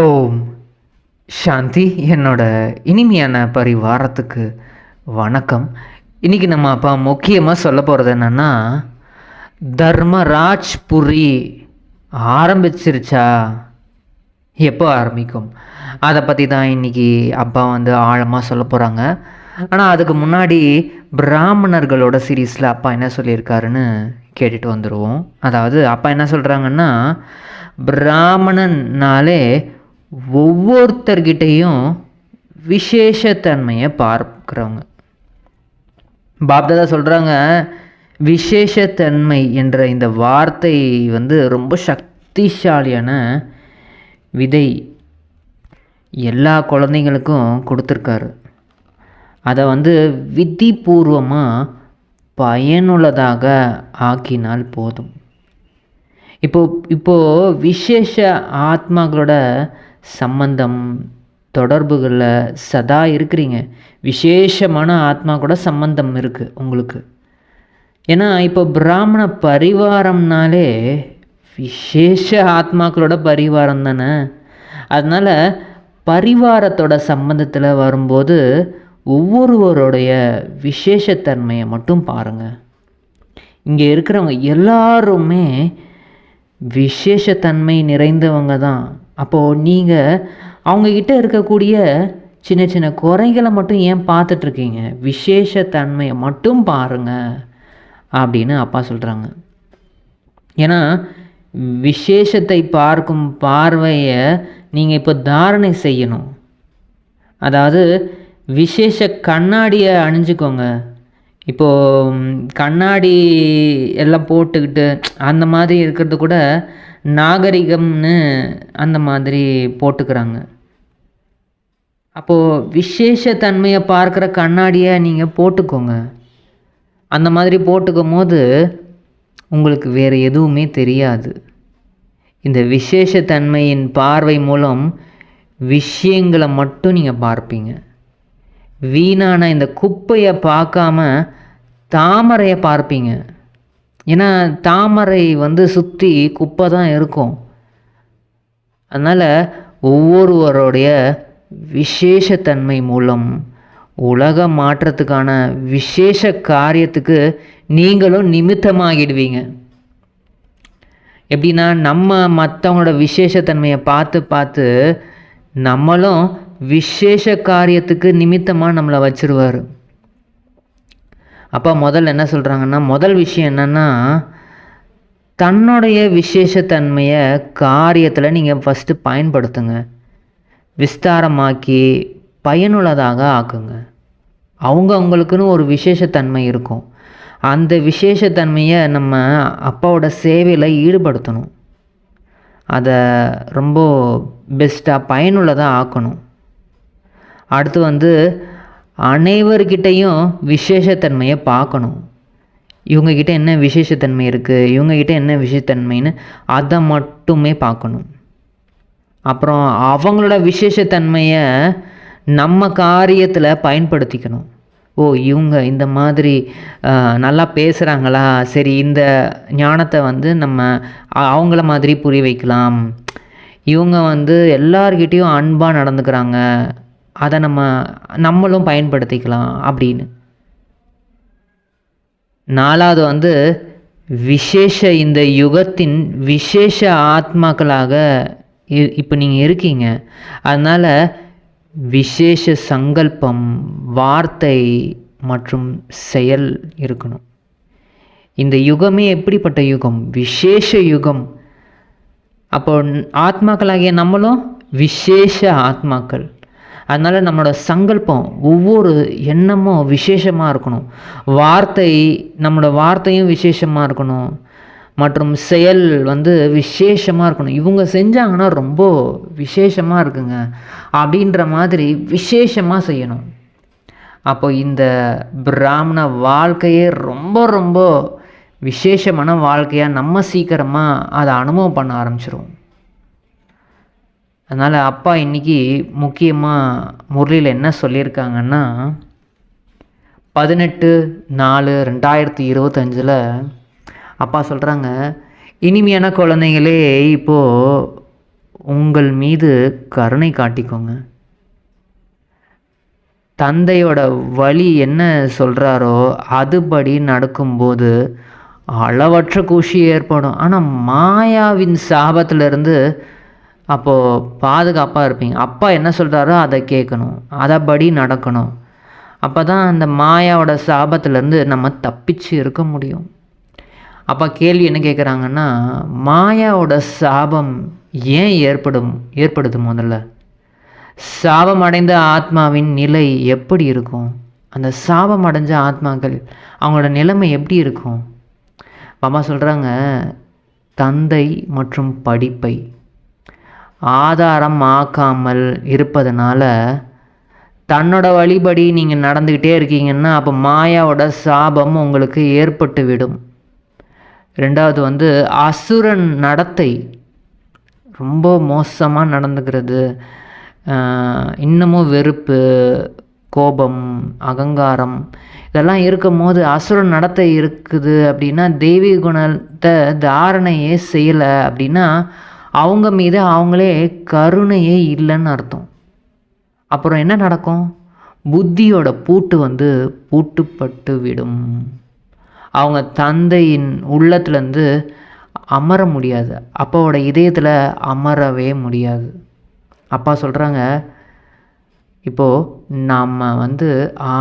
ஓம் சாந்தி. என்னோட இனிமையான பரிவாரத்துக்கு வணக்கம். இன்றைக்கி நம்ம அப்பா முக்கியமாக சொல்ல போகிறது என்னென்னா, தர்மராஜ்புரி ஆரம்பிச்சிருச்சா, எப்போ ஆரம்பிக்கும், அதை பற்றி தான் இன்றைக்கி அப்பா ஆழமாக சொல்ல போகிறாங்க. ஆனால் அதுக்கு முன்னாடி பிராமணர்களோட சீரீஸில் அப்பா என்ன சொல்லியிருக்காருன்னு கேட்டுட்டு வந்துடுவோம். அதாவது அப்பா என்ன சொல்கிறாங்கன்னா, பிராமணன்னாலே ஒவ்வொருத்தர்கிட்டையும் விசேஷத்தன்மையை பார்க்குறவங்க. பாப்தாதா சொல்கிறாங்க, விசேஷத்தன்மை என்ற இந்த வார்த்தை ரொம்ப சக்திசாலியான விதை எல்லா குழந்தைங்களுக்கும் கொடுத்துருக்காரு. அதை விதிபூர்வமாக பயனுள்ளதாக ஆக்கினால் போதும். இப்போது விசேஷ ஆத்மாக்களோட சம்பந்தம் தொடர்புகளில் சதா இருக்கிறீங்க. விசேஷமான ஆத்மா கூட சம்பந்தம் இருக்குது உங்களுக்கு. ஏன்னா இப்போ பிராமண பரிவாரம்னாலே விசேஷ ஆத்மாக்களோட பரிவாரம் தானே. அதனால் பரிவாரத்தோட சம்பந்தத்தில் வரும்போது ஒவ்வொருவருடைய விசேஷத்தன்மையை மட்டும் பாருங்கள். இங்கே இருக்கிறவங்க எல்லாருமே விசேஷத்தன்மை நிறைந்தவங்க தான். அப்போது நீங்கள் அவங்கக்கிட்ட இருக்கக்கூடிய சின்ன சின்ன குறைகளை மட்டும் ஏன் பார்த்துட்ருக்கீங்க? விசேஷத்தன்மையை மட்டும் பாருங்கள் அப்படின்னு அப்பா சொல்கிறாங்க. ஏன்னா விசேஷத்தை பார்க்கும் பார்வையை நீங்கள் இப்போ தாரணை செய்யணும். அதாவது விசேஷ கண்ணாடியை அணிஞ்சுக்கோங்க. இப்போது கண்ணாடி எல்லாம் போட்டுக்கிட்டு அந்த மாதிரி இருக்கிறது கூட நாகரிகம்னு அந்த மாதிரி போட்டுக்கிறாங்க. அப்போது விசேஷத்தன்மையை பார்க்குற கண்ணாடியை நீங்கள் போட்டுக்கோங்க. அந்த மாதிரி போட்டுக்கும் போது உங்களுக்கு வேறு எதுவுமே தெரியாது. இந்த விசேஷத்தன்மையின் பார்வை மூலம் விஷயங்களை மட்டும் நீங்கள் பார்ப்பீங்க. வீணான இந்த குப்பையை பார்க்காம தாமரையை பார்ப்பீங்க. ஏன்னா தாமரை சுற்றி குப்பை தான் இருக்கும். அதனால் ஒவ்வொருவருடைய விசேஷத்தன்மை மூலம் உலக மாற்றத்துக்கான விசேஷ காரியத்துக்கு நீங்களும் நிமித்தமாகிடுவீங்க. எப்படின்னா, நம்ம மற்றவங்களோட விசேஷத்தன்மையை பார்த்து பார்த்து நம்மளும் விசேஷ காரியத்துக்கு நிமித்தமாக நம்மளை வச்சிருவார். அப்பா முதல்ல என்ன சொல்கிறாங்கன்னா, முதல் விஷயம் என்னென்னா, தன்னுடைய விசேஷத்தன்மையை காரியத்தில் நீங்கள் ஃபஸ்ட்டு பயன்படுத்துங்க. விஸ்தாரமாக்கி பயனுள்ளதாக ஆக்குங்க. அவங்களுக்குன்னு ஒரு விசேஷத்தன்மை இருக்கும். அந்த விசேஷத்தன்மையை நம்ம அப்பாவோட சேவையில் ஈடுபடுத்தணும். அதை ரொம்ப பெஸ்ட்டாக பயனுள்ளதாக ஆக்கணும். அடுத்து அனைவர்கிட்டையும் விசேஷத்தன்மையை பார்க்கணும். இவங்கக்கிட்ட என்ன விசேஷத்தன்மை இருக்குது, இவங்கக்கிட்ட என்ன விசேஷத்தன்மைன்னு அதை மட்டுமே பார்க்கணும். அப்புறம் அவங்களோட விசேஷத்தன்மையை நம்ம காரியத்தில் பயன்படுத்திக்கணும். ஓ, இவங்க இந்த மாதிரி நல்லா பேசுகிறாங்களா, சரி இந்த ஞானத்தை நம்ம அவங்கள மாதிரி புரிய வைக்கலாம். இவங்க எல்லார்கிட்டேயும் அன்பாக நடந்துக்கிறாங்க, அதை நம்மளும் பயன்படுத்திக்கலாம் அப்படின்னு. நாலாவது விசேஷ இந்த யுகத்தின் விசேஷ ஆத்மாக்களாக இப்போ நீங்கள் இருக்கீங்க. அதனால் விசேஷ சங்கல்பம், வார்த்தை மற்றும் செயல் இருக்கணும். இந்த யுகமே எப்படிப்பட்ட யுகம்? விசேஷ யுகம். அப்போ ஆத்மாக்களாகிய நம்மளும் விசேஷ ஆத்மாக்கள். அதனால் நம்மளோட சங்கல்பம், ஒவ்வொரு எண்ணமும் விசேஷமாக இருக்கணும். நம்மளோட வார்த்தையும் விசேஷமாக இருக்கணும். மற்றும் செயல் விசேஷமாக இருக்கணும். இவங்க செஞ்சாங்கன்னா ரொம்ப விசேஷமாக இருக்குங்க அப்படின்ற மாதிரி விசேஷமாக செய்யணும். அப்போ இந்த பிராமண வாழ்க்கையே ரொம்ப ரொம்ப விசேஷமான வாழ்க்கையாக நம்ம சீக்கிரமாக அதை அனுபவம் பண்ண ஆரம்பிச்சிருவோம். அதனால் அப்பா இன்றைக்கி முக்கியமாக முரளியில் என்ன சொல்லியிருக்காங்கன்னா, 18/4/2025 அப்பா சொல்கிறாங்க, இனிமையான குழந்தைங்களே, இப்போது உங்கள் மீது கருணை காட்டிக்கோங்க. தந்தையோட வழி என்ன சொல்கிறாரோ அதுபடி நடக்கும்போது அளவற்ற குஷி ஏற்படும். ஆனால் மாயாவின் சாபத்திலிருந்து அப்போது பாதுகாப்பாக இருப்பீங்க. அப்பா என்ன சொல்கிறாரோ அதை கேட்கணும், அதைப்படி நடக்கணும். அப்போ தான் அந்த மாயாவோட சாபத்திலேருந்து நம்ம தப்பிச்சு இருக்க முடியும். அப்போ கேள்வி என்ன கேட்குறாங்கன்னா, மாயாவோட சாபம் ஏன் ஏற்படுது? முதல்ல சாபம் அடைந்த ஆத்மாவின் நிலை எப்படி இருக்கும்? அந்த சாபம் அடைஞ்ச ஆத்மாக்கள் அவங்களோட நிலைமை எப்படி இருக்கும்? பாபா சொல்கிறாங்க, தந்தை மற்றும் படிப்பை ஆதாரம் ஆக்காமல் இருப்பதனால தன்னோட வழிபடி நீங்கள் நடந்துக்கிட்டே இருக்கீங்கன்னா அப்போ மாயாவோட சாபம் உங்களுக்கு ஏற்பட்டு விடும். ரெண்டாவது அசுரன் நடத்தை ரொம்ப மோசமாக நடந்துக்கிறது. இன்னமும் வெறுப்பு, கோபம், அகங்காரம் இதெல்லாம் இருக்கும் போது அசுரன் நடத்தை இருக்குது அப்படின்னா தெய்வீக குணத்தை தாரணையே செய்யலை அப்படின்னா அவங்க மீது அவங்களே கருணையே இல்லைன்னு அர்த்தம். அப்புறம் என்ன நடக்கும்? புத்தியோட பூட்டு பூட்டுப்பட்டு விடும். அவங்க தந்தையின் உள்ளத்துலேருந்து அமர முடியாது, அப்பாவோட இதயத்தில் அமரவே முடியாது. அப்பா சொல்கிறாங்க, இப்போது நம்ம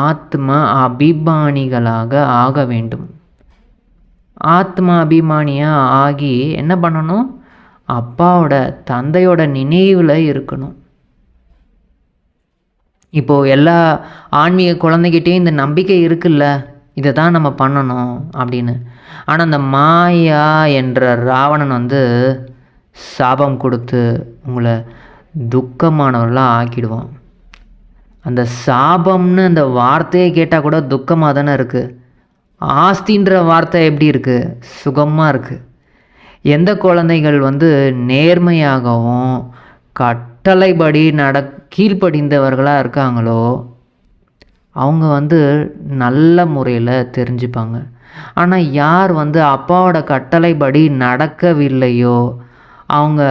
ஆத்ம அபிமானிகளாக ஆக வேண்டும். ஆத்ம அபிமானியாக ஆகி என்ன பண்ணணும்? அப்பாவோட தந்தையோட நினைவில் இருக்கணும். இப்போது எல்லா ஆன்மீக குழந்தைகிட்டேயும் இந்த நம்பிக்கை இருக்குல்ல, இதை தான் நம்ம பண்ணணும் அப்படின்னு. ஆனால் அந்த மாயா என்ற ராவணன் சாபம் கொடுத்து உங்களை துக்கமானவர்களாக ஆக்கிடுவான். அந்த சாபம்னு அந்த வார்த்தையை கேட்டால் கூட துக்கமாக தானே இருக்குது. ஆஸ்தின்ற வார்த்தை எப்படி இருக்குது? சுகமாக இருக்குது. எந்த குழந்தைகள் நேர்மையாகவும் கட்டளைப்படி கீழ்ப்படிந்தவர்களாக இருக்காங்களோ அவங்க நல்ல முறையில் தெரிஞ்சுப்பாங்க. ஆனால் யார் அப்பாவோட கட்டளைப்படி நடக்கவில்லையோ அவங்க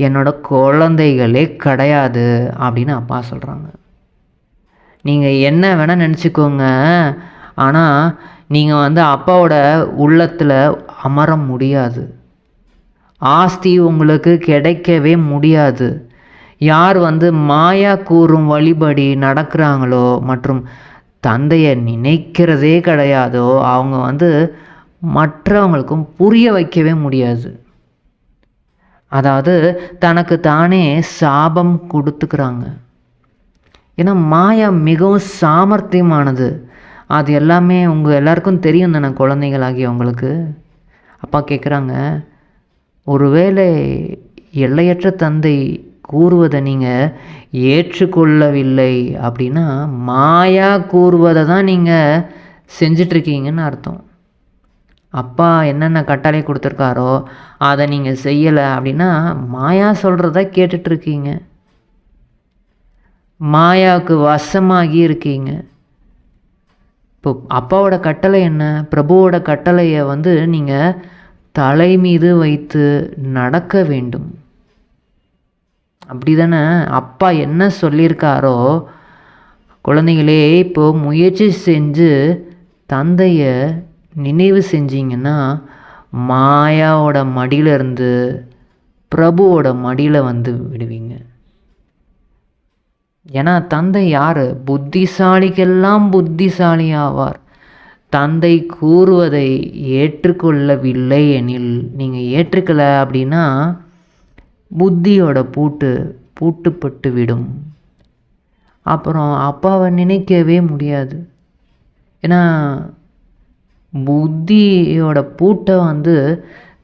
என்னோட குழந்தைகளே கிடையாது அப்படின்னு அப்பா சொல்கிறாங்க. நீங்கள் என்ன வேணால் நினச்சிக்கோங்க, ஆனால் நீங்கள் அப்பாவோட உள்ளத்தில் அமர முடியாது. ஆஸ்தி உங்களுக்கு கிடைக்கவே முடியாது. யார் மாயா கூறும் வழிபடி நடக்கிறாங்களோ மற்றும் தந்தையை நினைக்கிறதே கிடையாதோ அவங்க மற்றவங்களுக்கும் புரிய வைக்கவே முடியாது. அதாவது தனக்கு தானே சாபம் கொடுத்துக்கிறாங்க. ஏன்னா மாயா மிகவும் சாமர்த்தியமானது. அது எல்லாமே உங்கள் எல்லாருக்கும் தெரியும் தானே குழந்தைகளாகி உங்களுக்கு. அப்பா கேட்குறாங்க, ஒருவேளை எல்லையற்ற தந்தை கூறுவதை நீங்கள் ஏற்றுக்கொள்ளவில்லை அப்படின்னா மாயா கூறுவதை தான் நீங்கள் செஞ்சிட்ருக்கீங்கன்னு அர்த்தம். அப்பா என்னென்ன கட்டளை கொடுத்துருக்காரோ அதை நீங்கள் செய்யலை அப்படின்னா மாயா சொல்கிறத கேட்டுட்ருக்கீங்க, மாயாவுக்கு வசமாகி இருக்கீங்க. இப்போ அப்பாவோட கட்டளை என்ன? பிரபுவோட கட்டளையை நீங்கள் தலை மீது வைத்து நடக்க வேண்டும். அப்படி தானே அப்பா என்ன சொல்லியிருக்காரோ? குழந்தைகளே, இப்போது முயற்சி செஞ்சு தந்தையை நினைவு செஞ்சீங்கன்னா மாயாவோட மடியிலிருந்து பிரபுவோட மடியில் விடுவீங்க. ஏன்னா தந்தை யார்? புத்திசாலிக்கெல்லாம் புத்திசாலி ஆவார். தந்தை கூறுவதை ஏற்றுக்கொள்ளவில்லை எனில், நீங்கள் ஏற்றுக்கலை அப்படின்னா புத்தியோட பூட்டுப்பட்டு விடும். அப்புறம் அப்பாவை நினைக்கவே முடியாது. ஏன்னா புத்தியோட பூட்டை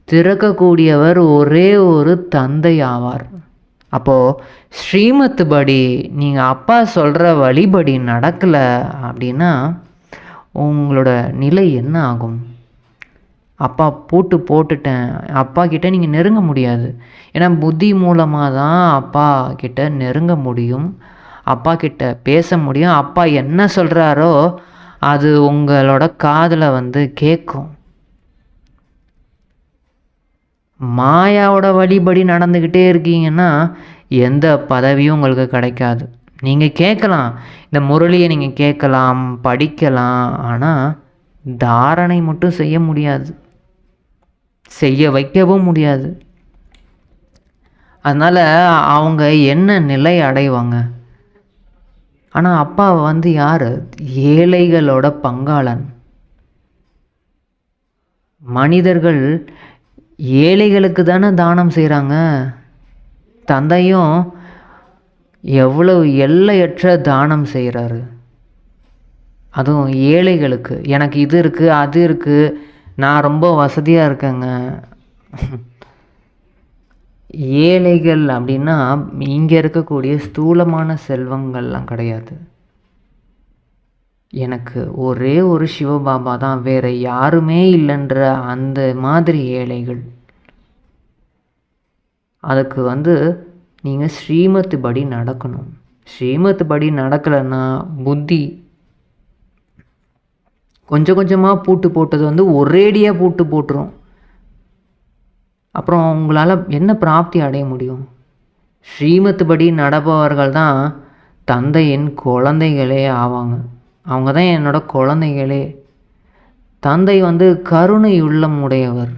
திறக்கக்கூடியவர் ஒரே ஒரு தந்தை ஆவார். அப்போது ஸ்ரீமத்து படி நீங்கள் அப்பா சொல்கிற வழிபடி நடக்கலை அப்படின்னா உங்களோட நிலை என்ன ஆகும்? அப்பா போட்டுட்டேன், அப்பா கிட்ட நீங்கள் நெருங்க முடியாது. ஏன்னா புத்தி மூலமாக தான் அப்பா கிட்ட நெருங்க முடியும், அப்பா கிட்ட பேச முடியும். அப்பா என்ன சொல்கிறாரோ அது உங்களோட காதில் கேட்கும். மாயாவோட வழிபடி நடந்துக்கிட்டே இருக்கீங்கன்னா எந்த பதவியும் உங்களுக்கு கிடைக்காது. நீங்கள் கேட்கலாம், இந்த முரளியை நீங்கள் கேட்கலாம், படிக்கலாம், ஆனால் தாரணை மட்டும் செய்ய முடியாது, செய்ய வைக்கவும் முடியாது. அதனால் அவங்க என்ன நிலை அடைவாங்க? ஆனால் அப்பா வந்து யார்? ஏழைகளோட பங்காளன். மனிதர்கள் ஏழைகளுக்கு தானே தானம் செய்கிறாங்க. தந்தையும் எவ்வளவு எல்லையற்ற தானம் செய்கிறாரு, அதுவும் ஏழைகளுக்கு. எனக்கு இது இருக்குது, அது இருக்குது, நான் ரொம்ப வசதியாக இருக்கேங்க. ஏழைகள் அப்படின்னா இங்கே இருக்கக்கூடிய ஸ்தூலமான செல்வங்கள்லாம் கிடையாது. எனக்கு ஒரே ஒரு சிவபாபா தான், வேறு யாருமே இல்லைன்ற அந்த மாதிரி ஏழைகள். அதுக்கு வந்து நீங்கள் ஸ்ரீமத்து படி நடக்கணும். ஸ்ரீமத்து படி நடக்கலைன்னா புத்தி கொஞ்சம் கொஞ்சமாக பூட்டு போட்டது வந்து ஒரேடியாக பூட்டு போட்டுரும். அப்புறம் உங்களால் என்ன பிராப்தி அடைய முடியும்? ஸ்ரீமத்து படி நடப்பவர்கள் தான் தந்தையின் குழந்தைகளே ஆவாங்க. அவங்க தான் என்னோட குழந்தைகளே. தந்தை வந்து கருணை உள்ளம் உடையவர்.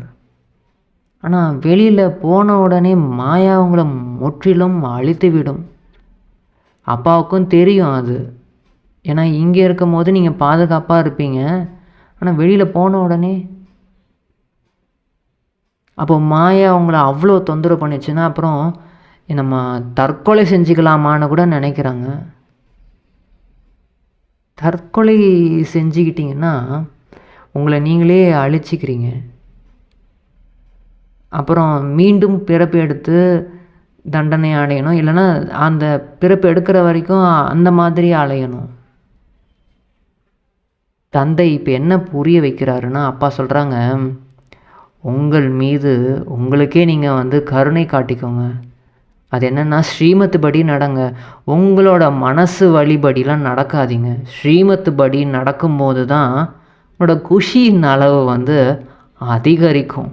ஆனால் வெளியில் போன உடனே மாயா அவங்கள முற்றிலும் அழித்து விடும். அப்பாவுக்கும் தெரியும் அது. ஏன்னா இங்கே இருக்கும் போது நீங்கள் பாதுகாப்பாக இருப்பீங்க, ஆனால் வெளியில் போன உடனே அப்போ மாயா அவங்கள அவ்வளோ தொந்தரவு பண்ணிச்சுன்னா அப்புறம் நம்ம தற்கொலை செஞ்சுக்கலாமான்னு கூட நினைக்கிறாங்க. தற்கொலை செஞ்சுக்கிட்டிங்கன்னா உங்களை நீங்களே அழிச்சிக்கிறீங்க. அப்புறம் மீண்டும் பிறப்பு எடுத்து தண்டனை அடையணும், இல்லைன்னா அந்த பிறப்பு எடுக்கிற வரைக்கும் அந்த மாதிரி அலையணும். தந்தை இப்போ என்ன புரிய வைக்கிறாருன்னா, அப்பா சொல்கிறாங்க, உங்கள் மீது உங்களுக்கே நீங்கள் வந்து கருணை காட்டிக்கோங்க. அது என்னென்னா ஸ்ரீமத்து படி நடங்க. உங்களோட மனசு வழிபடிலாம் நடக்காதீங்க. ஸ்ரீமத்து படி நடக்கும்போது தான் உங்களோட குஷியின் அளவு வந்து அதிகரிக்கும்.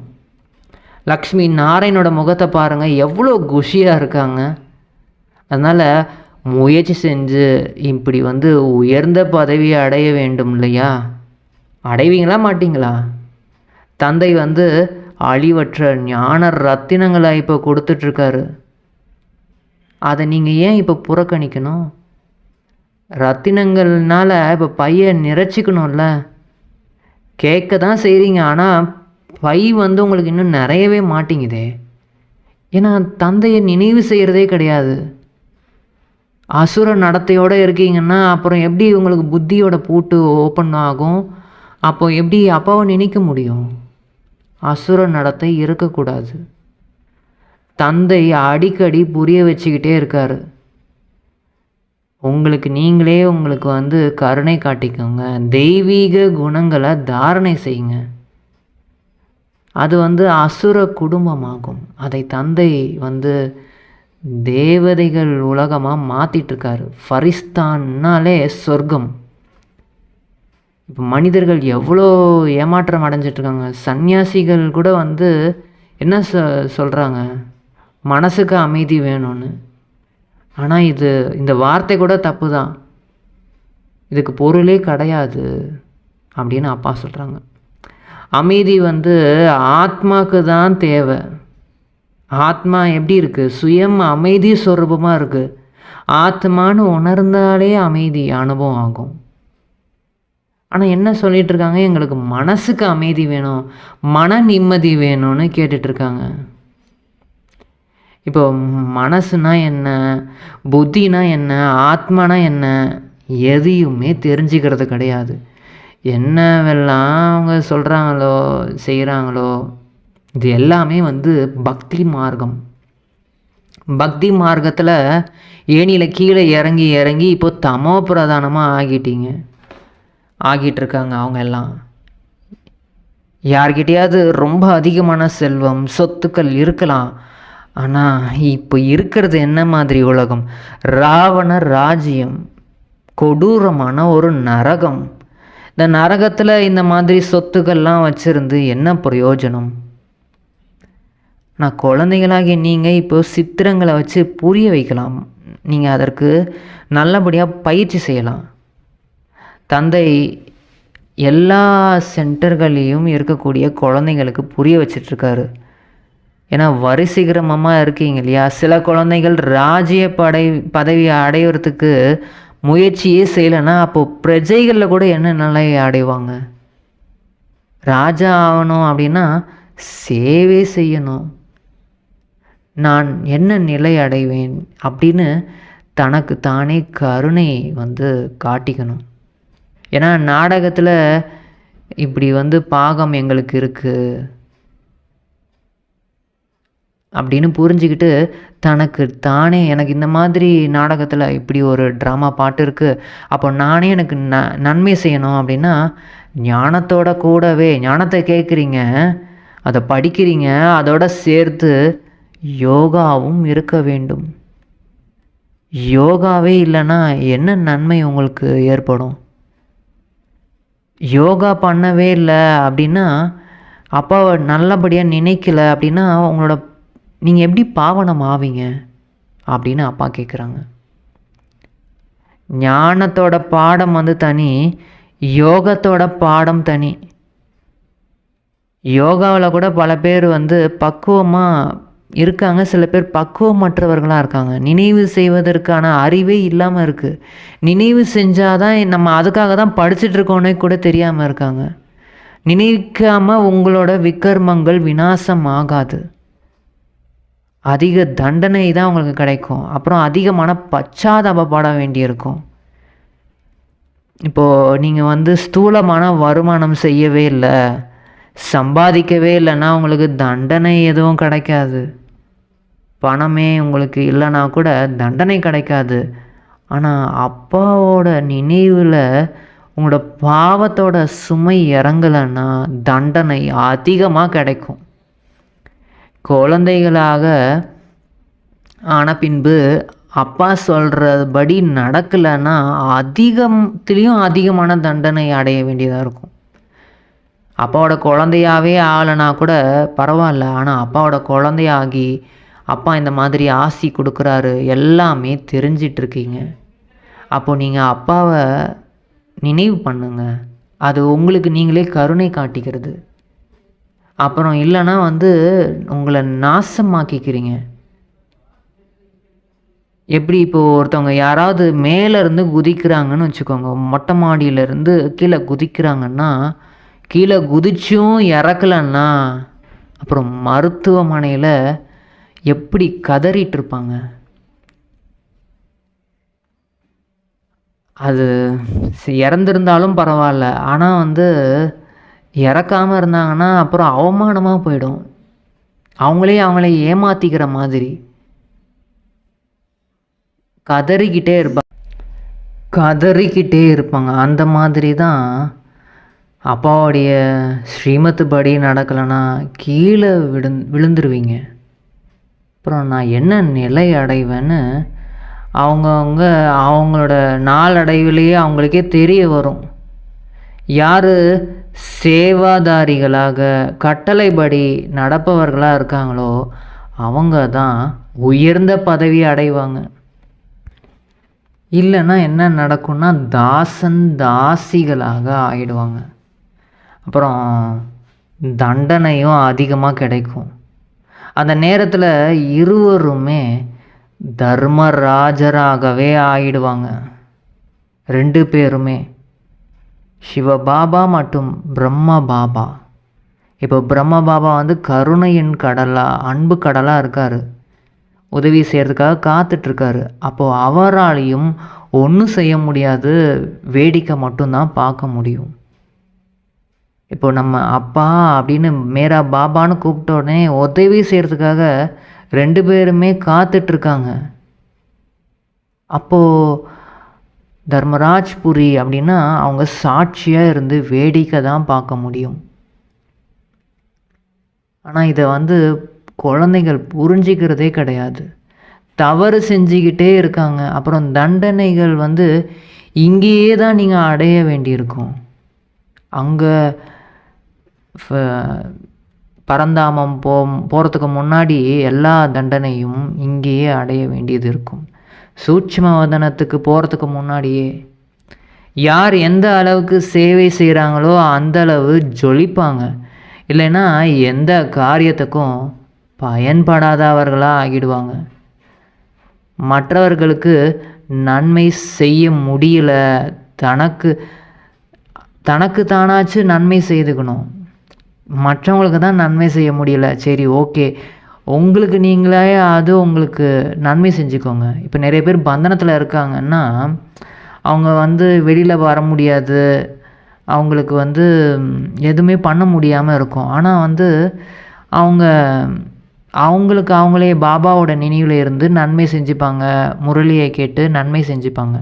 லக்ஷ்மி நாராயணோட முகத்தை பாருங்கள், எவ்வளோ குஷியாக இருக்காங்க. அதனால் முயற்சி செஞ்சு இப்படி வந்து உயர்ந்த பதவியை அடைய வேண்டும் இல்லையா? அடைவீங்களா மாட்டிங்களா? தந்தை வந்து அழிவற்ற ஞான ரத்தினங்களை இப்போ கொடுத்துட்ருக்காரு. அதை நீங்கள் ஏன் இப்போ புறக்கணிக்கணும்? ரத்தினங்கள்னால இப்போ பையை நிறைச்சிக்கணும்ல. கேட்க தான் செய்கிறீங்க, ஆனால் பை வந்து உங்களுக்கு இன்னும் நிறையவே மாட்டேங்குதே. ஏன்னா தந்தையை நினைவு செய்கிறதே கிடையாது. அசுர நடத்தையோடு இருக்கீங்கன்னா அப்புறம் எப்படி உங்களுக்கு புத்தியோட பூட்டு ஓப்பன் ஆகும்? அப்போ எப்படி அப்பாவை நினைக்க முடியும்? அசுர நடத்தை இருக்கக்கூடாது. தந்தை அடிக்கடி புரிய வச்சுக்கிட்டே இருக்கார். உங்களுக்கு நீங்களே உங்களுக்கு வந்து கருணை காட்டிக்கோங்க, தெய்வீக குணங்களை தாரணை செய்யுங்க. அது வந்து அசுர குடும்பமாகும். அதை தந்தை வந்து தேவதைகள் உலகமாக மாற்றிட்டுருக்காரு. ஃபரிஸ்தான்னாலே சொர்க்கம். இப்போ மனிதர்கள் எவ்வளோ ஏமாற்றம் அடைஞ்சிட்ருக்காங்க. சன்னியாசிகள் கூட வந்து என்ன சொல்கிறாங்க, மனசுக்கு அமைதி வேணும்னு. ஆனால் இந்த வார்த்தை கூட தப்பு தான், இதுக்கு பொருளே கிடையாது அப்படின்னு அப்பா சொல்கிறாங்க. அமைதி வந்து ஆத்மாவுக்கு தான் தேவை. ஆத்மா எப்படி இருக்குது? சுயம் அமைதி சொரூபமாக இருக்குது. ஆத்மானு உணர்ந்தாலே அமைதி அனுபவம் ஆகும். ஆனால் என்ன சொல்லிகிட்ருக்காங்க, எங்களுக்கு மனசுக்கு அமைதி வேணும், மன நிம்மதி வேணும்னு கேட்டுட்ருக்காங்க. இப்போ மனசுனா என்ன, புத்தினா என்ன, ஆத்மானா என்ன, எதையுமே தெரிஞ்சுக்கிறது கிடையாது. என்னவெல்லாம் அவங்க சொல்கிறாங்களோ செய்கிறாங்களோ இது எல்லாமே வந்து பக்தி மார்க்கம். பக்தி மார்க்கத்தில் ஏணியில் கீழே இறங்கி இறங்கி இப்போ தமோ பிரதானமாக ஆகிட்டுருக்காங்க அவங்க எல்லாம். யார்கிட்டையாவது ரொம்ப அதிகமான செல்வம் சொத்துக்கள் இருக்கலாம், ஆனால் இப்போ இருக்கிறது என்ன மாதிரி உலகம்? ராவண ராஜ்யம், கொடூரமான ஒரு நரகம். இந்த நரகத்தில் இந்த மாதிரி சொத்துக்கள்லாம் வச்சுருந்து என்ன பிரயோஜனம்? நான் குழந்தைகளாகிய நீங்கள் இப்போ சித்திரங்களை வச்சு புரிய வைக்கலாம். நீங்கள் அதற்கு நல்லபடியாக பயிற்சி செய்யலாம். தந்தை எல்லா சென்டர்களையும் இருக்கக்கூடிய குழந்தைங்களுக்கு புரிய வச்சிட்ருக்காரு. ஏன்னா வரிசீக்கிரமாக இருக்கீங்க இல்லையா? சில குழந்தைகள் ராஜ்ய பதவி அடையிறதுக்கு முயற்சியே செய்யலைன்னா அப்போது பிரஜைகளில் கூட என்ன நிலையை அடைவாங்க? ராஜா ஆகணும் அப்படின்னா சேவை செய்யணும். நான் என்ன நிலை அடைவேன் அப்படின்னு தனக்கு தானே கருணை காட்டிக்கணும். ஏன்னா நாடகத்தில் இப்படி பாகம் எங்களுக்கு இருக்குது அப்படின்னு புரிஞ்சுக்கிட்டு தனக்கு தானே எனக்கு இந்த மாதிரி நாடகத்தில் இப்படி ஒரு ட்ராமா பாட்டு இருக்குது, அப்போ நானே எனக்கு நன்மை செய்யணும் அப்படின்னா ஞானத்தோட கூடவே ஞானத்தை கேட்குறீங்க, அதை படிக்கிறீங்க, அதோட சேர்த்து யோகாவும் இருக்க வேண்டும். யோகாவே இல்லைன்னா என்ன நன்மை உங்களுக்கு ஏற்படும்? யோகா பண்ணவே இல்லை அப்படின்னா அப்பாவை நல்லபடியாக நினைக்கல அப்படின்னா நீங்கள் எப்படி பாவனம் ஆவீங்க அப்படின்னு அப்பா கேட்குறாங்க. ஞானத்தோட பாடம் தனி, யோகத்தோட பாடம் தனி. யோகாவில் கூட பல பேர் பக்குவமாக இருக்காங்க, சில பேர் பக்குவமற்றவர்களாக இருக்காங்க. நினைவு செய்வதற்கான அறிவே இல்லாமல் இருக்குது. நினைவு செஞ்சால் தான் நம்ம அதுக்காக தான் படிச்சுட்ருக்கோன்னே கூட தெரியாமல் இருக்காங்க. நினைக்காமல் உங்களோட விக்கர்மங்கள் விநாசம் ஆகாது. அதிக தண்டனை தான் உங்களுக்கு கிடைக்கும். அப்புறம் அதிகமான பச்சாதாபப்பட வேண்டியிருக்கும். இப்போது நீங்கள் ஸ்தூலமான வருமானம் செய்யவே இல்லை, சம்பாதிக்கவே இல்லைன்னா உங்களுக்கு தண்டனை எதுவும் கிடைக்காது. பணமே உங்களுக்கு இல்லைன்னா கூட தண்டனை கிடைக்காது. ஆனால் அப்பாவோட நினைவில் உங்களோட பாவத்தோட சுமை இறங்கலைன்னா தண்டனை அதிகமாக கிடைக்கும். குழந்தைகளாக ஆன பின்பு அப்பா சொல்கிறபடி நடக்கலைன்னா அதிகமான தண்டனை அடைய வேண்டியதாக இருக்கும். அப்பாவோட குழந்தையாகவே ஆகலைன்னா கூட பரவாயில்ல, ஆனால் அப்பாவோட குழந்தையாகி அப்பா இந்த மாதிரி ஆசி கொடுக்குறாரு எல்லாமே தெரிஞ்சிட்ருக்கீங்க. அப்போது நீங்கள் அப்பாவை நினைவு பண்ணுங்க. அது உங்களுக்கு நீங்களே கருணை காட்டிக்கிறது. அப்புறம் இல்லைன்னா உங்களை நாசமாக்கிக்கிறீங்க. எப்படி இப்போது ஒருத்தவங்க யாராவது மேலேருந்து குதிக்கிறாங்கன்னு வச்சுக்கோங்க, மொட்டை மாடியிலேருந்து கீழே குதிக்கிறாங்கன்னா, கீழே குதிச்சும் இறக்கலன்னா அப்புறம் மருத்துவமனையில் எப்படி கதறிட்டு இருப்பாங்க. அது இறந்துருந்தாலும் பரவாயில்ல, ஆனால் இறக்காமல் இருந்தாங்கன்னா அப்புறம் அவமானமாக போயிடும். அவங்களே ஏமாற்றிக்கிற மாதிரி கதறிக்கிட்டே இருப்பாங்க. அந்த மாதிரி தான் அப்பாவுடைய ஸ்ரீமத்து படி நடக்கலைன்னா கீழே விழுந்துருவீங்க. அப்புறம் நான் என்ன நிலை அடைவேன்னு அவங்களோட நாளடைவிலேயே அவங்களுக்கே தெரிய வரும். யார் சேவாதாரிகளாக கட்டளைப்படி நடப்பவர்களாக இருக்காங்களோ அவங்க தான் உயர்ந்த பதவி அடைவாங்க. இல்லைன்னா என்ன நடக்கும்னா தாசிகளாக ஆயிடுவாங்க. அப்புறம் தண்டனையும் அதிகமாக கிடைக்கும். அந்த நேரத்தில் இருவருமே தர்மராஜராகவே ஆயிடுவாங்க. 2 பேருமே, சிவபாபா மற்றும் பிரம்ம பாபா. இப்போ பிரம்ம பாபா கருணையின் கடலாக அன்பு கடலாக இருக்கார், உதவி செய்கிறதுக்காக காத்துட்ருக்காரு. அப்போது அவராலையும் ஒன்றும் செய்ய முடியாது, வேடிக்கை மட்டும்தான் பார்க்க முடியும். இப்போ நம்ம அப்பா அப்படின்னு மேரா பாபான்னு கூப்பிட்ட உடனே உதவி செய்கிறதுக்காக 2 பேருமே காத்துட்ருக்காங்க. அப்போது தர்மராஜ்புரி அப்படின்னா அவங்க சாட்சியாக இருந்து வேடிக்கை தான் பார்க்க முடியும். ஆனால் இதை குழந்தைகள் புரிஞ்சிக்கிறதே கிடையாது. தவறு செஞ்சுக்கிட்டே இருக்காங்க. அப்புறம் தண்டனைகள் இங்கேயே தான் நீங்கள் அடைய வேண்டியிருக்கும். அங்கே பரந்தாமம் போகிறதுக்கு முன்னாடி எல்லா தண்டனையும் இங்கேயே அடைய வேண்டியது இருக்கும். சூட்சும வதனத்துக்கு போகிறதுக்கு முன்னாடியே யார் எந்த அளவுக்கு சேவை செய்கிறாங்களோ அந்த அளவு ஜொலிப்பாங்க. இல்லைன்னா எந்த காரியத்துக்கும் பயன்படாதவர்களாக ஆகிடுவாங்க. மற்றவர்களுக்கு நன்மை செய்ய முடியல, தனக்கு தானாச்சு நன்மை செய்துக்கணும், மற்றவங்களுக்கு தான் நன்மை செய்ய முடியல. சரி, ஓகே, உங்களுக்கு நீங்களே அது உங்களுக்கு நன்மை செஞ்சுக்கோங்க. இப்போ நிறைய பேர் பந்தனத்தில் இருக்காங்கன்னா அவங்க வெளியில் வர முடியாது, அவங்களுக்கு எதுவுமே பண்ண முடியாமல் இருக்கும். ஆனால் அவங்களுக்கு அவங்களே பாபாவோட நினைவில் இருந்து நன்மை செஞ்சுப்பாங்க, முரளியை கேட்டு நன்மை செஞ்சுப்பாங்க.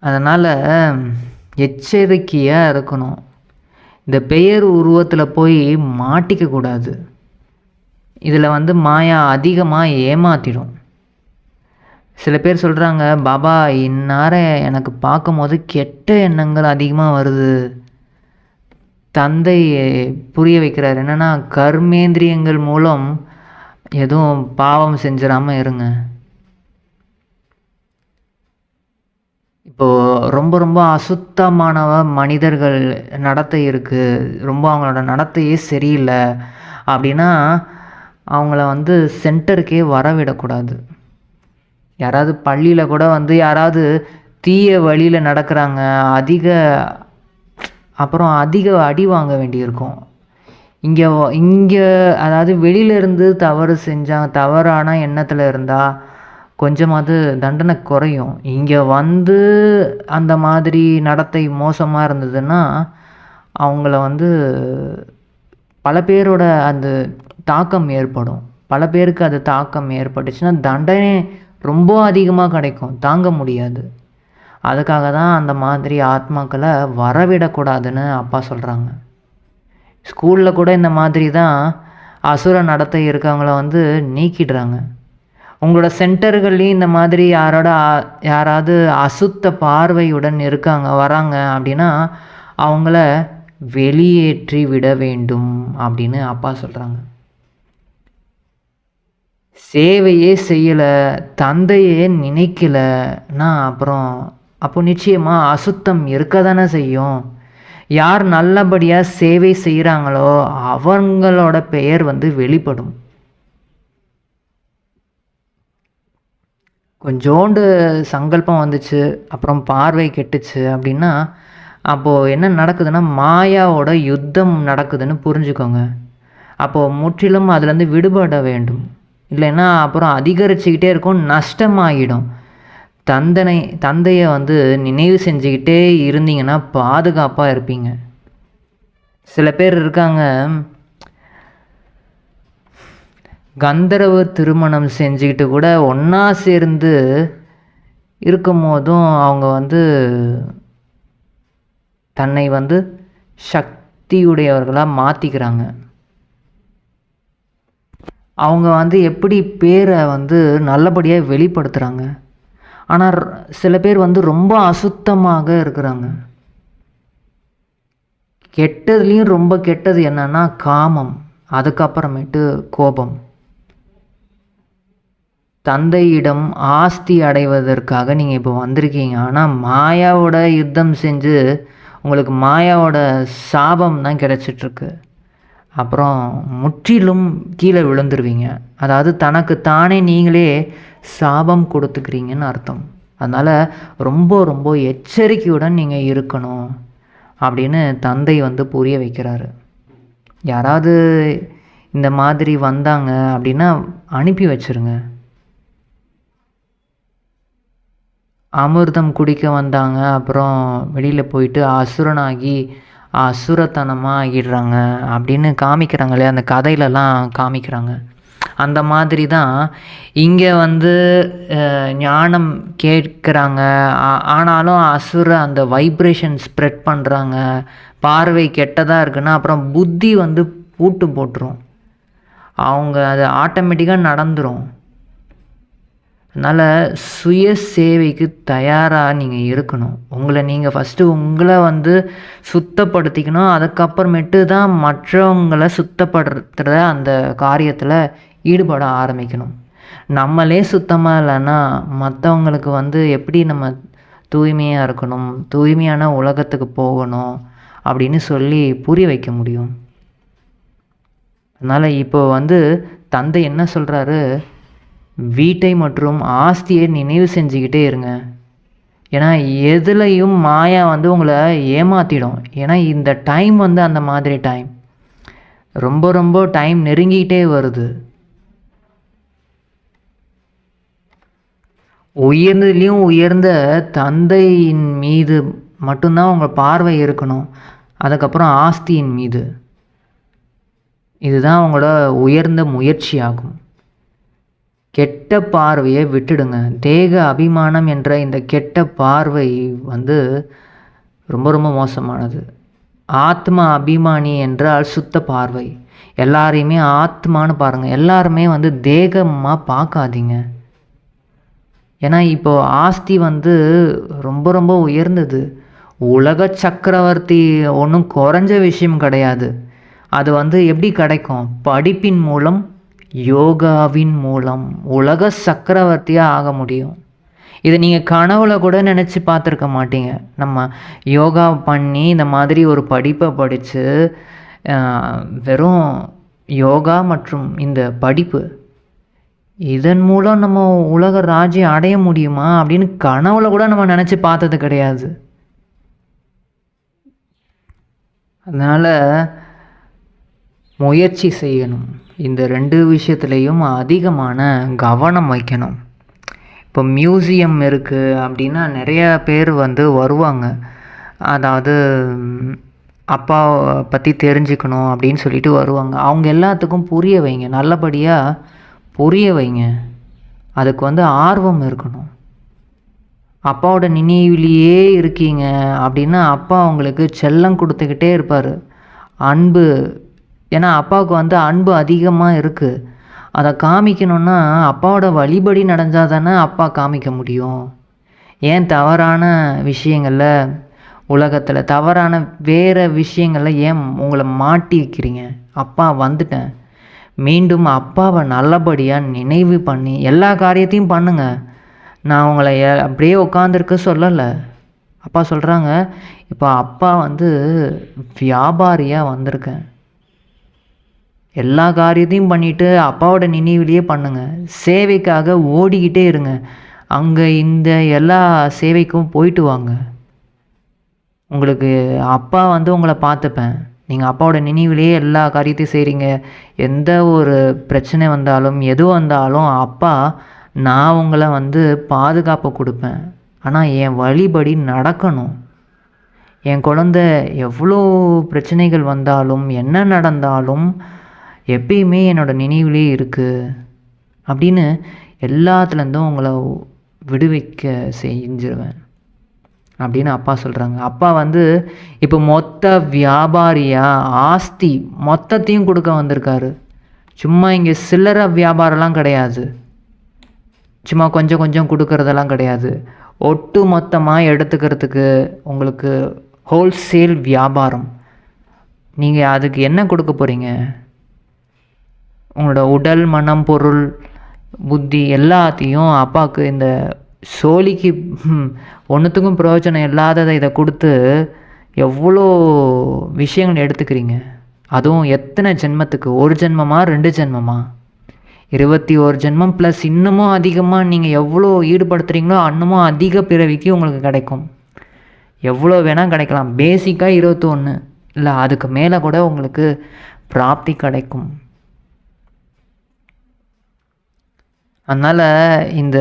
அதனால் எச்சரிக்கையாக இருக்கணும். இந்த பெயர் உருவத்தில் போய் மாட்டிக்கக்கூடாது. இதில் மாயா அதிகமாக ஏமாற்றிடும். சில பேர் சொல்கிறாங்க, பாபா இந்நேரம் எனக்கு பார்க்கும்போது கெட்ட எண்ணங்கள் அதிகமாக வருது. தந்தை புரிய வைக்கிறார் என்னென்னா, கர்மேந்திரியங்கள் மூலம் எதுவும் பாவம் செஞ்சிடாமல் இருங்க. இப்போது ரொம்ப ரொம்ப அசுத்தமானவ மனிதர்கள் நடத்தை இருக்குது, ரொம்ப அவங்களோட நடத்தையே சரியில்லை அப்படின்னா அவங்கள சென்டருக்கே வரவிடக்கூடாது. யாராவது பள்ளியில் கூட யாராவது தீய வழியில் நடக்கிறாங்க, அப்புறம் அதிக அடி வாங்க வேண்டியிருக்கும். இங்கே அதாவது வெளியிலேருந்து தவறு செஞ்சாங்க, தவறான எண்ணத்தில் இருந்தால் கொஞ்சமாவது தண்டனை குறையும். இங்கே அந்த மாதிரி நடத்தை மோசமாக இருந்ததுன்னா அவங்கள பல பேரோட அந்த தாக்கம் ஏற்படும். பல பேருக்கு அது தாக்கம் ஏற்பட்டுச்சுன்னா தண்டனை ரொம்ப அதிகமாக கிடைக்கும், தாங்க முடியாது. அதுக்காக தான் அந்த மாதிரி ஆத்மாக்களை வரவிடக்கூடாதுன்னு அப்பா சொல்கிறாங்க. ஸ்கூலில் கூட இந்த மாதிரி தான் அசுர நடத்தை இருக்கவங்கள நீக்கிடுறாங்க. உங்களோட சென்டர்கள்லேயும் இந்த மாதிரி யாராவது அசுத்த பார்வையுடன் வராங்க அப்படின்னா அவங்கள வெளியேற்றி விட வேண்டும் அப்படின்னு அப்பா சொல்கிறாங்க. சேவையே செய்யலை, தந்தையே நினைக்கலைன்னா அப்போ நிச்சயமாக அசுத்தம் இருக்க தானே செய்யும். யார் நல்லபடியாக சேவை செய்கிறாங்களோ அவங்களோட பெயர் வெளிப்படும். கொஞ்சோண்டு சங்கல்பம் வந்துச்சு, அப்புறம் பார்வை கெட்டுச்சு அப்படின்னா அப்போது என்ன நடக்குதுன்னா மாயாவோட யுத்தம் நடக்குதுன்னு புரிஞ்சுக்கோங்க. அப்போது முற்றிலும் அதுலேருந்து விடுபட வேண்டும். இல்லைன்னா அப்புறம் அதிகரிச்சுக்கிட்டே இருக்கும், நஷ்டமாகிடும். தந்தையை நினைவு செஞ்சுக்கிட்டே இருந்தீங்கன்னா பாதுகாப்பாக இருப்பீங்க. சில பேர் இருக்காங்க, கந்தர்வ திருமணம் செஞ்சுக்கிட்டு கூட ஒன்றா சேர்ந்து இருக்கும் போதும் அவங்க தன்னை சக்தியுடையவர்களாக மாற்றிக்கிறாங்க. அவங்க எப்படி பேரை நல்லபடியாக வெளிப்படுத்துகிறாங்க. ஆனால் சில பேர் ரொம்ப அசுத்தமாக இருக்கிறாங்க. கெட்டதுலேயும் ரொம்ப கெட்டது என்னன்னா காமம், அதுக்கப்புறமேட்டு கோபம். தந்தையிடம் ஆஸ்தி அடைவதற்காக நீங்கள் இப்போ வந்திருக்கீங்க, ஆனால் மாயாவோட யுத்தம் செஞ்சு உங்களுக்கு மாயாவோட சாபம் தான் கிடைச்சிட்ருக்கு. அப்புறம் முற்றிலும் கீழே விழுந்துருவீங்க. அதாவது தனக்கு தானே நீங்களே சாபம் கொடுத்துக்கிறீங்கன்னு அர்த்தம். அதனால் ரொம்ப ரொம்ப எச்சரிக்கையுடன் நீங்கள் இருக்கணும் அப்படின்னு தந்தை புரிய வைக்கிறாரு. யாராவது இந்த மாதிரி வந்தாங்க அப்படின்னா அனுப்பி வச்சுருங்க. அமிர்தம் குடிக்க வந்தாங்க, அப்புறம் வெளியில் போயிட்டு அசுரனாகி அசுரத்தனமாக ஆகிடுறாங்க அப்படின்னு காமிக்கிறாங்களே, அந்த கதையிலலாம் காமிக்கிறாங்க. அந்த மாதிரி தான் இங்கே ஞானம் கேட்குறாங்க, ஆனாலும் அசுர அந்த வைப்ரேஷன் ஸ்ப்ரெட் பண்ணுறாங்க. பார்வை கெட்டதாக இருக்குன்னா அப்புறம் புத்தி பூட்டு போட்டுரும், அவங்க அது ஆட்டோமேட்டிக்காக நடந்துடும். அதனால் சுய சேவைக்கு தயாராக நீங்கள் இருக்கணும். உங்களை நீங்கள் ஃபஸ்ட்டு உங்களை வந்து சுத்தப்படுத்திக்கணும். அதுக்கப்புறமேட்டு தான் மற்றவங்கள சுத்தப்படுத்துகிற அந்த காரியத்தில் ஈடுபட ஆரம்பிக்கணும். நம்மளே சுத்தமாக இல்லைன்னா மற்றவங்களுக்கு வந்து எப்படி நம்ம தூய்மையாக இருக்கணும், தூய்மையான உலகத்துக்கு போகணும் அப்படின்னு சொல்லி புரிய வைக்க முடியும். அதனால் இப்போ வந்து தந்தை என்ன சொல்கிறாரு, வீட்டை மற்றும் ஆஸ்தியை நினைவு செஞ்சுக்கிட்டே இருங்க. ஏன்னா எதுலேயும் மாயா வந்து உங்களை ஏமாற்றிடும். ஏன்னா இந்த டைம் வந்து அந்த மாதிரி டைம், ரொம்ப ரொம்ப டைம் நெருங்கிக்கிட்டே வருது. உயர்ந்ததுலேயும் உயர்ந்த தந்தையின் மீது மட்டும்தான் உங்கள் பார்வை இருக்கணும். அதுக்கப்புறம் ஆஸ்தியின் மீது. இதுதான் உங்களோட உயர்ந்த முயற்சி ஆகும். கெட்ட பார்வையை விட்டுடுங்க. தேக அபிமானம் என்ற இந்த கெட்ட பார்வை வந்து ரொம்ப ரொம்ப மோசமானது. ஆத்ம அபிமானி என்றால் சுத்த பார்வை. எல்லாரையுமே ஆத்மான்னு பாருங்கள். எல்லாருமே வந்து தேகமாக பார்க்காதீங்க. ஏன்னா இப்போது ஆஸ்தி வந்து ரொம்ப ரொம்ப உயர்ந்தது. உலக சக்கரவர்த்தி ஒன்றும் குறைஞ்ச விஷயம் கிடையாது. அது வந்து எப்படி கிடைக்கும்? படிப்பின் மூலம், யோகாவின் மூலம் உலக சக்கரவர்த்தியாக ஆக முடியும். இதை நீங்கள் கனவுல கூட நினச்சி பார்த்துருக்க மாட்டீங்க. நம்ம யோகா பண்ணி இந்த மாதிரி ஒரு படிப்பை படித்து வெறும் யோகா மற்றும் இந்த படிப்பு இதன் மூலம் நம்ம உலக ராஜ்யம் அடைய முடியுமா அப்படின்னு கனவுல கூட நம்ம நினச்சி பார்த்தது கிடையாது. அதனால் முயற்சி செய்யணும். இந்த 2 விஷயத்துலேயும் அதிகமான கவனம் வைக்கணும். இப்போ மியூசியம் இருக்குது அப்படின்னா நிறைய பேர் வந்து வருவாங்க. அதாவது அப்பாவை பற்றி தெரிஞ்சுக்கணும் அப்படின்னு சொல்லிட்டு வருவாங்க. அவங்க எல்லாத்துக்கும் புரிய வைங்க, நல்லபடியாக புரிய வைங்க. அதுக்கு வந்து ஆர்வம் இருக்கணும். அப்பாவோட நினைவிலேயே இருக்கீங்க அப்படின்னா அப்பா அவங்களுக்கு செல்லம் கொடுத்துக்கிட்டே இருப்பார், அன்பு. ஏன்னா அப்பாவுக்கு வந்து அன்பு அதிகமாக இருக்குது. அதை காமிக்கணுன்னா அப்பாவோட வழிபடி நடந்தால் தானே அப்பா காமிக்க முடியும். ஏன் தவறான விஷயங்களில், உலகத்தில் தவறான வேறு விஷயங்களில் ஏன் உங்களை மாட்டி வைக்கிறீங்க? அப்பா வந்துட்டேன், மீண்டும் அப்பாவை நல்லபடியாக நினைவு பண்ணி எல்லா காரியத்தையும் பண்ணுங்கள். நான் உங்களை அப்படியே உட்காந்துருக்க சொல்லலை. அப்பா சொல்கிறாங்க, இப்போ அப்பா வந்து வியாபாரியாக வந்திருக்கேன். எல்லா காரியத்தையும் பண்ணிவிட்டு அப்பாவோட நினைவிலேயே பண்ணுங்கள். சேவைக்காக ஓடிக்கிட்டே இருங்க. அங்கே இந்த எல்லா சேவைக்கும் போயிட்டு வாங்க. உங்களுக்கு அப்பா வந்து உங்களை பார்த்துப்பேன். நீங்கள் அப்பாவோட நினைவிலேயே எல்லா காரியத்தையும் செய்கிறீங்க. எந்த ஒரு பிரச்சனை வந்தாலும் எது வந்தாலும் அப்பா நான் உங்களை வந்து பாதுகாப்பு கொடுப்பேன். ஆனால் என் வழிபடி நடக்கணும். என் குழந்தை எவ்வளோ பிரச்சனைகள் வந்தாலும் என்ன நடந்தாலும் எப்பயுமே என்னோடய நினைவிலே இருக்குது அப்படின்னு எல்லாத்துலேருந்தும் உங்களை விடுவிக்க செஞ்சிருவேன் அப்படின்னு அப்பா சொல்கிறாங்க. அப்பா வந்து இப்போ மொத்த வியாபாரியாக ஆஸ்தி மொத்தத்தையும் கொடுக்க வந்திருக்காரு. சும்மா இங்கே சில்லறை வியாபாரம்லாம் கிடையாது, சும்மா கொஞ்சம் கொஞ்சம் கொடுக்கறதெல்லாம் கிடையாது. ஒட்டு மொத்தமாக எடுத்துக்கிறதுக்கு உங்களுக்கு ஹோல்சேல் வியாபாரம். நீங்கள் அதுக்கு என்ன கொடுக்க போகிறீங்க? உங்களோட உடல், மனம், பொருள், புத்தி எல்லாத்தையும் அப்பாவுக்கு இந்த சோழிக்கு ஒன்றுத்துக்கும் பிரயோஜனம் இல்லாததை இதை கொடுத்து எவ்வளோ விஷயங்கள் எடுத்துக்கிறீங்க. அதுவும் எத்தனை ஜென்மத்துக்கு? 1 ஜென்மமா 2 ஜென்மமா? 21 ஜென்மம் ப்ளஸ் இன்னமும் அதிகமாக நீங்கள் எவ்வளோ ஈடுபடுத்துகிறீங்களோ இன்னமும் அதிக பிறவிக்கு உங்களுக்கு கிடைக்கும். எவ்வளோ வேணால் கிடைக்கலாம். பேசிக்காக 21 இல்லை அதுக்கு மேலே கூட உங்களுக்கு பிராப்தி கிடைக்கும். அதனால் இந்த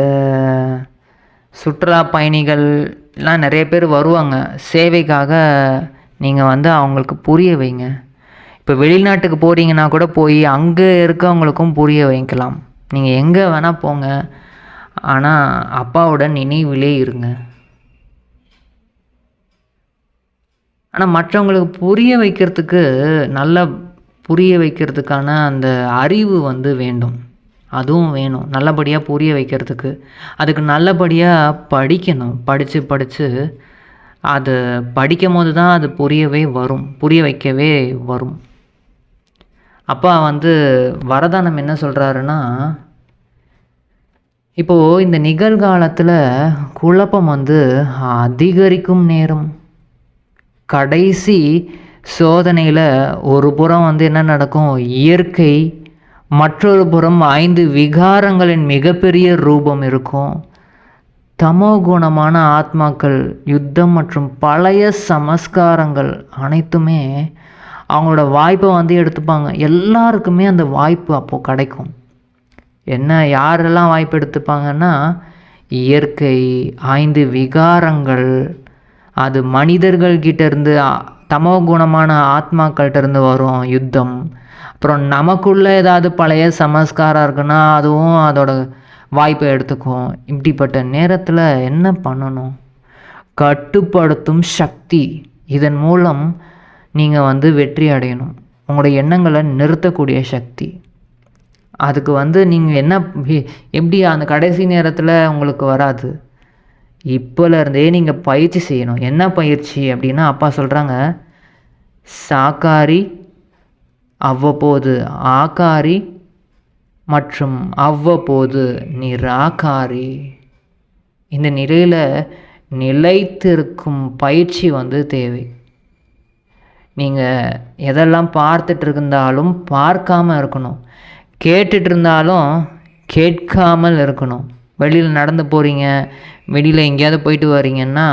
சுற்றுலா பயணிகள்லாம் நிறைய பேர் வருவாங்க சேவைக்காக. நீங்கள் வந்து அவங்களுக்கு புரிய வைங்க. இப்போ வெளிநாட்டுக்கு போகிறீங்கன்னா கூட போய் அங்கே இருக்கவங்களுக்கும் புரிய வைக்கலாம். நீங்கள் எங்கே வேணால் போங்க, ஆனால் அப்பாவோட நினைவிலே இருங்க. ஆனால் மற்றவங்களுக்கு புரிய வைக்கிறதுக்கு, நல்லா புரிய வைக்கிறதுக்கான அந்த அறிவு வந்து வேண்டும். அதுவும் வேணும் நல்லபடியாக புரிய வைக்கிறதுக்கு. அதுக்கு நல்லபடியாக படிக்கணும். படித்து அது படிக்கும்போது தான் அது புரிய வைக்கவே வரும். அப்பா வந்து வரதானம் என்ன சொல்கிறாருன்னா, இப்போது இந்த நிகழ்காலத்தில் குழப்பம் வந்து அதிகரிக்கும் நேரம். கடைசி சோதனையில் ஒரு புறம் வந்து என்ன நடக்கும், இயற்கை, மற்றொரு புறம் 5 விகாரங்களின் மிகப்பெரிய ரூபம் இருக்கும். தமோ குணமான ஆத்மாக்கள், யுத்தம் மற்றும் பழைய சமஸ்காரங்கள் அனைத்துமே அவங்களோட வாய்ப்பை வந்து எடுத்துப்பாங்க. எல்லாருக்குமே அந்த வாய்ப்பு அப்போது கிடைக்கும். என்ன யாரெல்லாம் வாய்ப்பு எடுத்துப்பாங்கன்னா, இயற்கை, 5 விகாரங்கள், அது மனிதர்கள்கிட்ட இருந்து தமோ குணமான ஆத்மாக்கள்கிட்ட இருந்து வரும் யுத்தம். அப்புறம் நமக்குள்ளே ஏதாவது பழைய சமஸ்காரம் இருக்குன்னா அதுவும் அதோட வாய்ப்பை எடுத்துக்கும். இப்படிப்பட்ட நேரத்தில் என்ன பண்ணணும்? கட்டுப்படுத்தும் சக்தி. இதன் மூலம் நீங்கள் வந்து வெற்றி அடையணும். உங்களுடைய எண்ணங்களை நிறுத்தக்கூடிய சக்தி. அதுக்கு வந்து நீங்கள் எப்படி அந்த கடைசி நேரத்தில் உங்களுக்கு வராது. இப்போலேருந்தே நீங்கள் பயிற்சி செய்யணும். என்ன பயிற்சி அப்படின்னா, அப்பா சொல்கிறாங்க, சாக்காரி, அவ்வப்போது ஆக்காரி மற்றும் அவ்வப்போது நிராகாரி. இந்த நிலையில் நிலைத்திருக்கும் பயிற்சி வந்து தேவை. நீங்கள் எதெல்லாம் பார்த்துட்டு இருந்தாலும் பார்க்காமல் இருக்கணும். கேட்டுட்டு இருந்தாலும் கேட்காமல் இருக்கணும். வெளியில் நடந்து போகிறீங்க, வெளியில் எங்கேயாவது போயிட்டு வரீங்கன்னா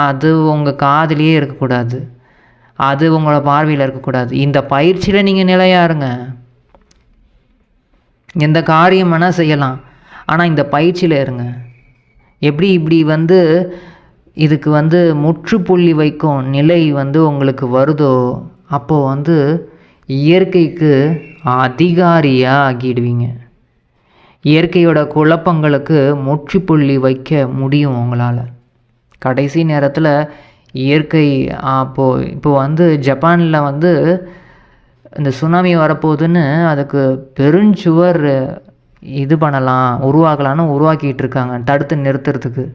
அது உங்கள் காதுலேயே இருக்கக்கூடாது, அது உங்களோட பார்வையில் இருக்கக்கூடாது. இந்த பயிற்சியில் நீங்கள் நிலையாக இருங்க. எந்த காரியம் வேணால் செய்யலாம், ஆனால் இந்த பயிற்சியில் இருங்க. இப்படி வந்து இதுக்கு வந்து முற்றுப்புள்ளி வைக்கும் நிலை வந்து உங்களுக்கு வருதோ, அப்போது வந்து இயற்கைக்கு அதிகாரியாக ஆகிடுவீங்க. இயற்கையோட குழப்பங்களுக்கு முற்றுப்புள்ளி வைக்க முடியும் உங்களால். கடைசி நேரத்தில் இயற்கை இப்போ வந்து ஜப்பானில் வந்து இந்த சுனாமி வரப்போகுதுன்னு அதுக்கு பெருஞ்சுவர் உருவாக்கிட்டு இருக்காங்க தடுத்து நிறுத்துறதுக்கு.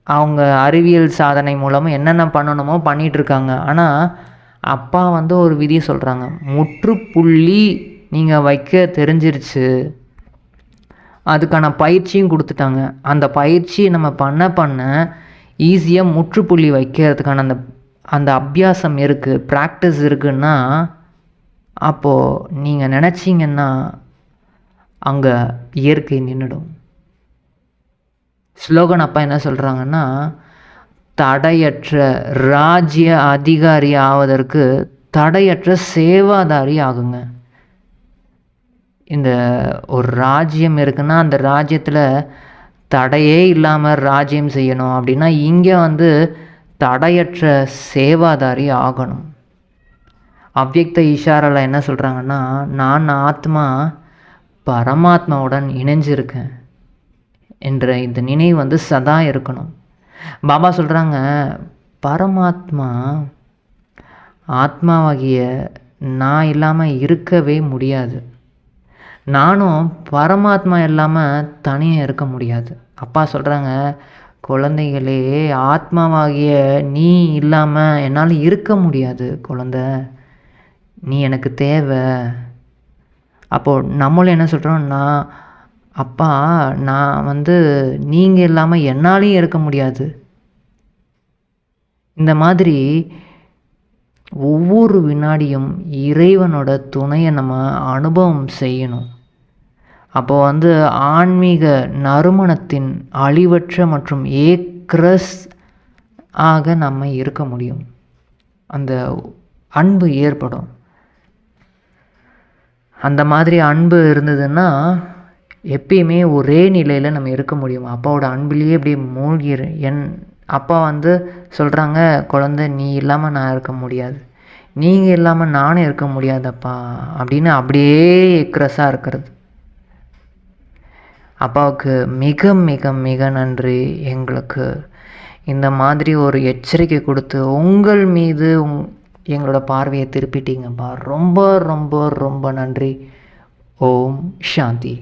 அவங்க அறிவியல் சாதனை மூலமாக என்னென்ன பண்ணணுமோ பண்ணிகிட்ருக்காங்க. ஆனால் அப்பா வந்து ஒரு விதியை சொல்கிறாங்க, முற்றுப்புள்ளி நீங்கள் வைக்க தெரிஞ்சிருச்சு. அதுக்கான பயிற்சியும் கொடுத்துட்டாங்க. அந்த பயிற்சி நம்ம பண்ண ஈஸியாக முற்றுப்புள்ளி வைக்கிறதுக்கான அந்த அபியாசம் இருக்குது, ப்ராக்டிஸ் இருக்குன்னா, அப்போது நீங்கள் நினச்சிங்கன்னா அங்கே இயற்கை நின்றுடும். ஸ்லோகன் அப்பா என்ன சொல்கிறாங்கன்னா, தடையற்ற ராஜ்ய அதிகாரி ஆவதற்கு தடையற்ற சேவாதாரி ஆகுங்க. இந்த ஒரு ராஜ்யம் இருக்குன்னா அந்த ராஜ்யத்தில் தடையே இல்லாமல் ராஜ்யம் செய்யணும் அப்படின்னா இங்கே வந்து தடையற்ற சேவாதாரி ஆகணும். அவ்யக்த இஷாரால என்ன சொல்கிறாங்கன்னா, நான் ஆத்மா பரமாத்மாவுடன் இணைஞ்சிருக்கேன் என்ற இந்த நினைவு வந்து சதா இருக்கணும். பாபா சொல்கிறாங்க, பரமாத்மா ஆத்மாவாகிய நான் இல்லாமல் இருக்கவே முடியாது, நானும் பரமாத்மா இல்லாமல் தனியாக இருக்க முடியாது. அப்பா சொல்கிறாங்க, குழந்தைகளே, ஆத்மாவாகிய நீ இல்லாமல் என்னால் இருக்க முடியாது குழந்தை, நீ எனக்கு தேவை. அப்போது நம்மளும் என்ன சொல்கிறோம்னா, அப்பா நான் வந்து நீங்கள் இல்லாமல் என்னாலையும் இருக்க முடியாது. இந்த மாதிரி ஒவ்வொரு வினாடியும் இறைவனோட துணையை நம்ம அனுபவம் செய்யணும். அப்போது வந்து ஆன்மீக நறுமணத்தின் அழிவற்ற மற்றும் ஏக்ரஸ் ஆக நம்ம இருக்க முடியும். அந்த அன்பு ஏற்படும். அந்த மாதிரி அன்பு இருந்ததுன்னா எப்பயுமே ஒரே நிலையில் நம்ம இருக்க முடியும். அப்பாவோட அன்பிலேயே அப்படியே அப்பா வந்து சொல்கிறாங்க, குழந்தை நீ இல்லாமல் நான் இருக்க முடியாது, நீங்கள் இல்லாமல் நானும் இருக்க முடியாதப்பா அப்படின்னு அப்படியே எக்ரஸாக இருக்கிறது. அப்பாவுக்கு மிக மிக மிக நன்றி. எங்களுக்கு இந்த மாதிரி ஒரு எச்சரிக்கை கொடுத்து உங்கள் மீது எங்களோட பார்வையை திருப்பிட்டீங்கப்பா. ரொம்ப ரொம்ப ரொம்ப நன்றி. ஓம் சாந்தி.